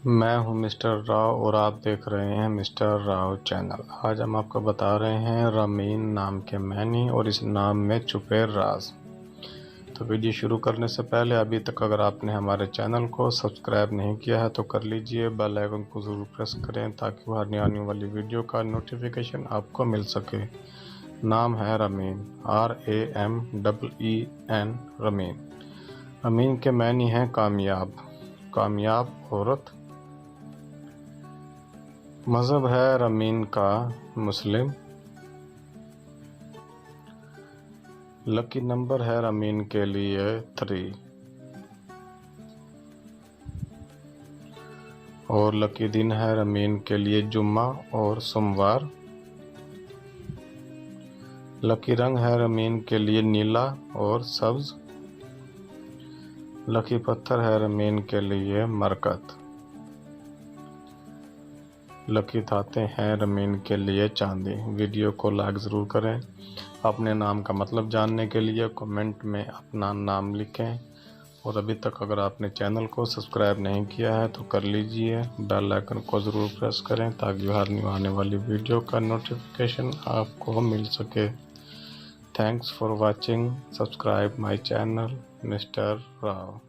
मैं हूं मिस्टर राव और आप देख रहे हैं मिस्टर राव चैनल। आज हम आपको बता रहे हैं रमीन नाम के मैनी और इस नाम में छुपे राज। तो वीडियो शुरू करने से पहले अभी तक अगर आपने हमारे चैनल को सब्सक्राइब नहीं किया है तो कर लीजिए, बेल आइकन को ज़रूर प्रेस करें ताकि वह आने वाली वीडियो का नोटिफिकेशन आपको मिल सके। नाम है रमीन, RAMEEN, रमीन। रमीन के मैनी हैं कामयाब, कामयाब औरत। मज़हब है रमीन का मुस्लिम। लकी नंबर है रमीन के लिए 3 और लकी दिन है रमीन के लिए जुम्मा और सोमवार। लकी रंग है रमीन के लिए नीला और सब्ज। लकी पत्थर है रमीन के लिए मरकत। लकी धातें हैं रमीन के लिए चांदी। वीडियो को लाइक ज़रूर करें। अपने नाम का मतलब जानने के लिए कमेंट में अपना नाम लिखें और अभी तक अगर आपने चैनल को सब्सक्राइब नहीं किया है तो कर लीजिए, बेल आइकन को ज़रूर प्रेस करें ताकि हर आने वाली वीडियो का नोटिफिकेशन आपको मिल सके। Thanks for watching. Subscribe my channel mister Rao.